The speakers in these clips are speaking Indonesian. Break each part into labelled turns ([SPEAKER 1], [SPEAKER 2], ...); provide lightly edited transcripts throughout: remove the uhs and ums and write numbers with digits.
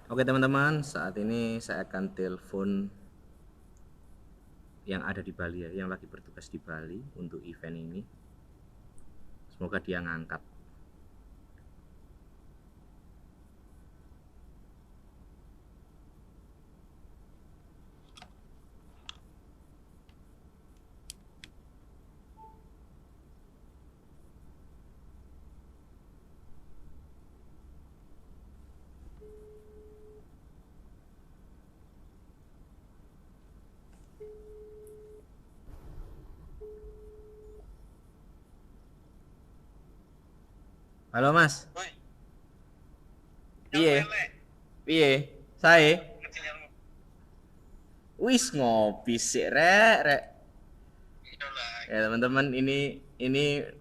[SPEAKER 1] Oke teman-teman, saat ini saya akan telepon yang ada di Bali ya, yang lagi bertugas di Bali untuk event ini. Semoga dia ngangkat. Halo Mas.
[SPEAKER 2] Woi,
[SPEAKER 1] Piye? Piye? Saya wis ngopi sih rek. Ya teman-teman, ini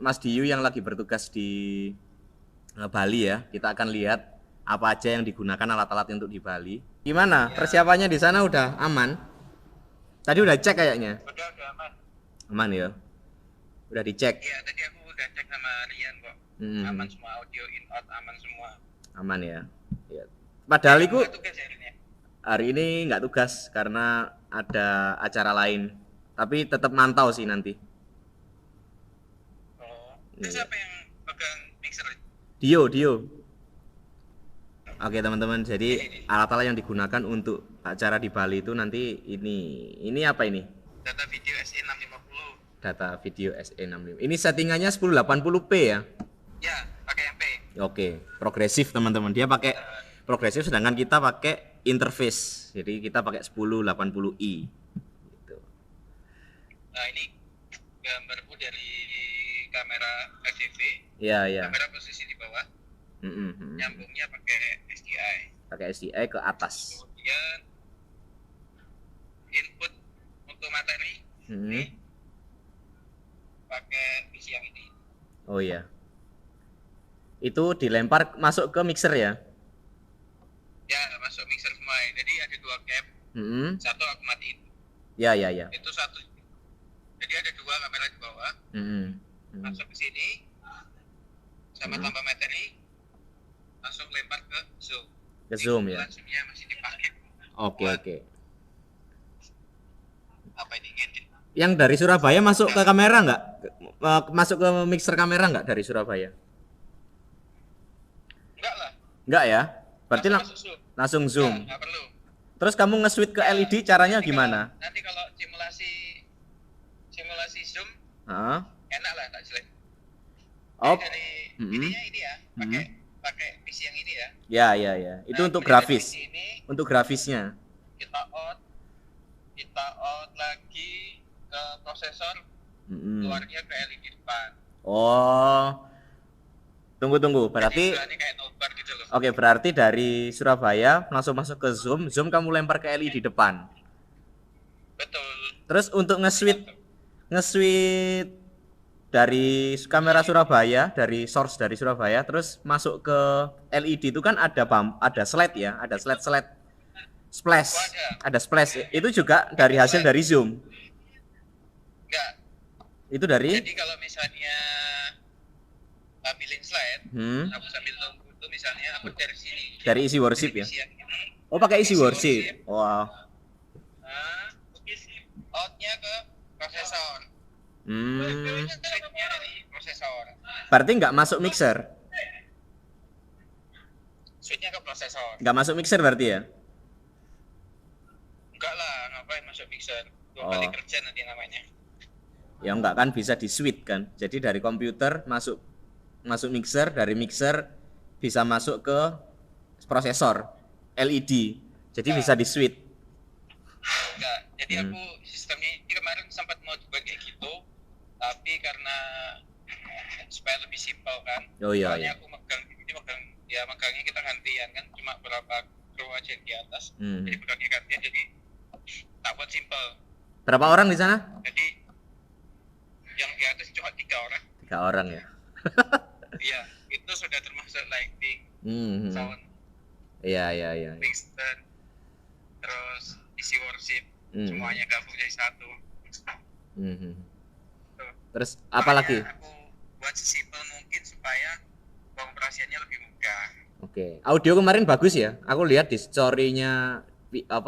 [SPEAKER 1] Mas Diyu yang lagi bertugas di Bali ya. Kita akan lihat apa aja yang digunakan alat-alat untuk di Bali. Gimana? Persiapannya di sana udah aman? Tadi udah cek kayaknya.
[SPEAKER 2] udah aman.
[SPEAKER 1] Aman ya. Udah dicek.
[SPEAKER 2] Iya, tadi aku udah cek sama Rian kok. Aman semua, audio in out aman semua.
[SPEAKER 1] Aman ya. Ya. Padahal itu
[SPEAKER 2] tugas ya ini.
[SPEAKER 1] hari ini nggak tugas karena ada acara lain. Tapi tetap mantau sih nanti.
[SPEAKER 2] Oh, terus siapa yang pegang mixer?
[SPEAKER 1] Dio. Oke teman-teman, jadi alat-alat yang digunakan untuk acara di Bali itu nanti ini apa ini?
[SPEAKER 2] Data video SE650.
[SPEAKER 1] Data video SE65. Ini settingannya 1080p ya?
[SPEAKER 2] Ya, pakai MP.
[SPEAKER 1] Oke, progresif teman-teman. Dia pakai progresif sedangkan kita pakai interface. Jadi kita pakai 1080i. Gitu.
[SPEAKER 2] Nah, ini gambarku dari kamera HDV.
[SPEAKER 1] Iya.
[SPEAKER 2] Kamera posisi di bawah. Nyambungnya pakai SDI.
[SPEAKER 1] Pakai SDI ke atas.
[SPEAKER 2] Kemudian input untuk materi ini pakai PC yang ini.
[SPEAKER 1] Oh iya. Itu dilempar masuk ke mixer ya?
[SPEAKER 2] Ya, masuk mixer semua. Jadi ada dua cap. Satu aku matiin.
[SPEAKER 1] Ya.
[SPEAKER 2] Itu satu. Jadi ada dua kamera di bawah. Masuk ke sini. Sama tambah materi. Langsung lempar ke zoom.
[SPEAKER 1] Ke zoom ya?
[SPEAKER 2] Zoomnya masih dipakai.
[SPEAKER 1] Oke.
[SPEAKER 2] Apa ini ngedit?
[SPEAKER 1] Yang dari Surabaya masuk ke kamera nggak? Masuk ke mixer kamera nggak dari Surabaya?
[SPEAKER 2] Enggak lah.
[SPEAKER 1] Enggak ya? Berarti langsung zoom.
[SPEAKER 2] Nggak perlu.
[SPEAKER 1] Terus kamu nge-switch ke LED caranya gimana?
[SPEAKER 2] Nanti kalau simulasi zoom, enak lah, tak jelek.
[SPEAKER 1] Oh,
[SPEAKER 2] dari ininya ini ya, pakai PC yang ini ya.
[SPEAKER 1] Ya. Itu untuk grafis. Untuk grafisnya.
[SPEAKER 2] Kita out lagi ke prosesor, keluarnya ke LED depan.
[SPEAKER 1] Oh. Tunggu. Berarti
[SPEAKER 2] gitu loh.
[SPEAKER 1] Oke, berarti dari Surabaya langsung masuk ke Zoom kamu lempar ke LED depan.
[SPEAKER 2] Betul.
[SPEAKER 1] Terus untuk nge-switch dari kamera Surabaya, dari source dari Surabaya, terus masuk ke LED itu kan ada slide ya, ada slide splash. Ada splash. Itu juga dari hasil dari Zoom.
[SPEAKER 2] Enggak.
[SPEAKER 1] Itu dari?
[SPEAKER 2] Jadi kalau misalnya ambilin slide, aku sambil nunggu itu misalnya aku dari sini.
[SPEAKER 1] Dari isi worship ya? Oh, pakai isi worship. Wow.
[SPEAKER 2] Outnya ke prosesor. Switchnya dari prosesor.
[SPEAKER 1] Berarti nggak masuk mixer?
[SPEAKER 2] Switchnya ke prosesor.
[SPEAKER 1] Nggak masuk mixer berarti ya?
[SPEAKER 2] Enggak lah, ngapain masuk mixer? Dua kali kerja nanti namanya.
[SPEAKER 1] Ya enggak kan, bisa di switch kan. Jadi dari komputer masuk mixer, dari mixer bisa masuk ke prosesor LED. Jadi bisa di switch.
[SPEAKER 2] Enggak. Jadi aku sistemnya ini kemarin sempat mau juga kayak gitu, tapi karena supaya lebih simpel kan. Soalnya aku megangnya kita gantian kan, cuma berapa kru aja yang di atas. Jadi megangnya gantian, jadi tak buat simpel.
[SPEAKER 1] Berapa orang di sana?
[SPEAKER 2] Jadi yang di atas cuma 3 orang.
[SPEAKER 1] 3 orang ya.
[SPEAKER 2] Iya, itu sudah termasuk lighting, sound.
[SPEAKER 1] Iya.
[SPEAKER 2] Mixer, terus isi worship, semuanya gabung jadi satu.
[SPEAKER 1] Terus apa lagi?
[SPEAKER 2] Aku buat sesimpel mungkin supaya pengoperasiannya lebih mudah.
[SPEAKER 1] Oke. Audio kemarin bagus ya. Aku lihat di story-nya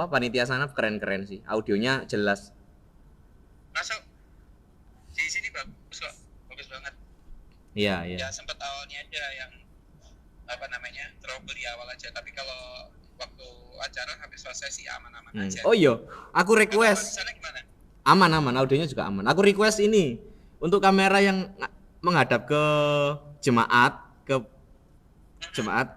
[SPEAKER 1] panitia sana keren-keren sih. Audionya jelas.
[SPEAKER 2] Masuk. Di sini bagus kok. Bagus banget.
[SPEAKER 1] Iya, iya.
[SPEAKER 2] Ya sempat awalnya aja yang trouble di awal aja, tapi kalau waktu acara sampai selesai sih aman-aman aja.
[SPEAKER 1] Oh iya, aku request. Aman, audionya juga aman. Aku request ini untuk kamera yang menghadap ke jemaat,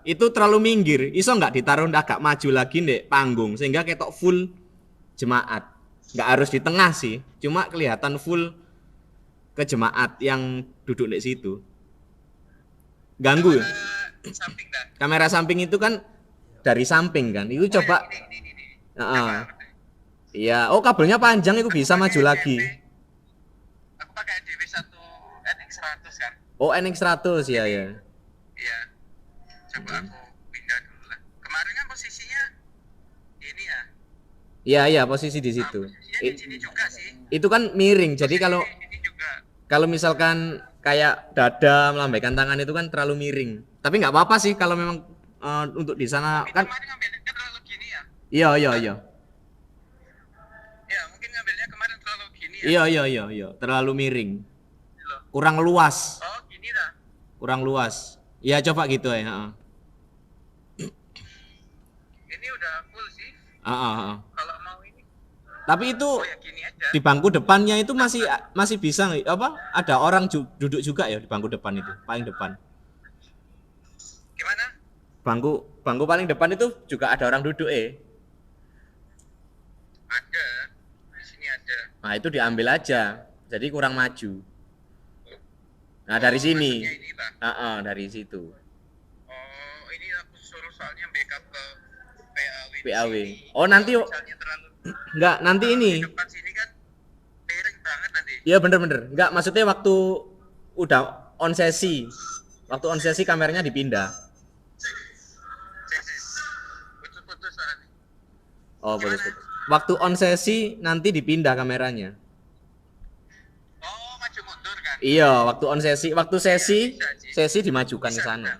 [SPEAKER 1] itu terlalu minggir. Iso nggak ditaruh agak maju lagi ndek panggung sehingga ketok full jemaat. Nggak harus di tengah sih, cuma kelihatan full ke jemaat yang duduk di situ. Ganggu ya?
[SPEAKER 2] Samping dah.
[SPEAKER 1] Kamera samping itu kan dari samping kan. Itu coba. Iya, oh kabelnya panjang itu bisa maju lagi.
[SPEAKER 2] Aku pakai DW1 NX100 kan.
[SPEAKER 1] Oh, NX100 ya ya.
[SPEAKER 2] Iya. Coba aku pindah dulu lah. Kemarin kan posisinya ini ya.
[SPEAKER 1] Iya, posisi di situ.
[SPEAKER 2] Di sini juga sih.
[SPEAKER 1] Itu kan miring. Jadi kalau misalkan kayak dada melambaikan tangan itu kan terlalu miring. Tapi nggak apa-apa sih kalau memang untuk di sana kan.
[SPEAKER 2] Kemarin ngambilnya terlalu gini ya.
[SPEAKER 1] Iya.
[SPEAKER 2] Ya mungkin ngambilnya kemarin terlalu gini ya.
[SPEAKER 1] Iya, terlalu miring. Kurang luas.
[SPEAKER 2] Oh gini dah.
[SPEAKER 1] Kurang luas. Iya coba gitu ya.
[SPEAKER 2] Ini udah full sih. Kalau mau ini.
[SPEAKER 1] Tapi itu
[SPEAKER 2] ya gini aja.
[SPEAKER 1] di bangku depannya itu masih bisa ada orang duduk juga ya di bangku depan itu, paling depan.
[SPEAKER 2] Gimana?
[SPEAKER 1] Bangku paling depan itu juga ada orang duduk
[SPEAKER 2] Ada. Di sini ada.
[SPEAKER 1] Nah, itu diambil aja. Jadi kurang maju. Nah, dari sini. Dari situ.
[SPEAKER 2] Oh, ini aku suruh soalnya backup ke
[SPEAKER 1] PAW. Oh, nanti enggak, nanti ini.
[SPEAKER 2] Depan sini kan miring banget nanti.
[SPEAKER 1] Iya, bener. Enggak, maksudnya waktu udah on sesi. Waktu on sesi kameranya dipindah.
[SPEAKER 2] Putus nanti.
[SPEAKER 1] Oh, putus. Waktu on sesi nanti dipindah kameranya.
[SPEAKER 2] Oh, maju mundur kan?
[SPEAKER 1] Iya, waktu on sesi, sesi dimajukan ke sana.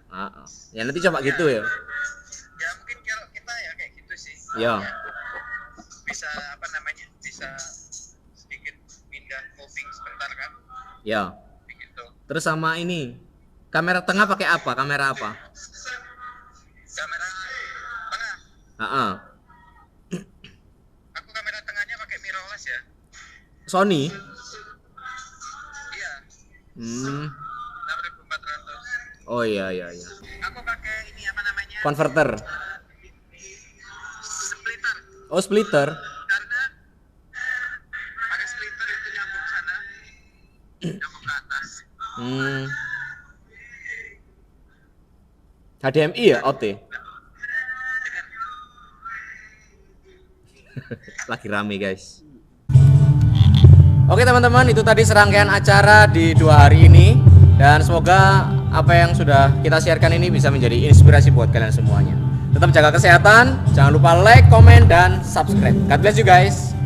[SPEAKER 1] Ya nanti coba gitu ya.
[SPEAKER 2] Ya mungkin kalau kita ya kayak gitu sih.
[SPEAKER 1] Iya.
[SPEAKER 2] Bisa bisa sedikit pindah moving sebentar kan?
[SPEAKER 1] Ya.
[SPEAKER 2] Begitu.
[SPEAKER 1] Terus sama ini, kamera tengah pakai apa? Kamera apa?
[SPEAKER 2] Kamera tengah. Aku kamera tengahnya pakai mirrorless ya.
[SPEAKER 1] Sony.
[SPEAKER 2] Iya. 6400.
[SPEAKER 1] Oh iya.
[SPEAKER 2] Aku pakai ini
[SPEAKER 1] Converter.
[SPEAKER 2] Splitter.
[SPEAKER 1] Oh, splitter.
[SPEAKER 2] Karena pakai splitter itu nyambung sana, nyambung ke atas.
[SPEAKER 1] HDMI ya, OT. Lagi rame guys. Oke teman-teman, itu tadi serangkaian acara di 2 hari ini. Dan semoga apa yang sudah kita siarkan ini bisa menjadi inspirasi buat kalian semuanya. Tetap jaga kesehatan, jangan lupa like, komen, dan subscribe. God bless you guys.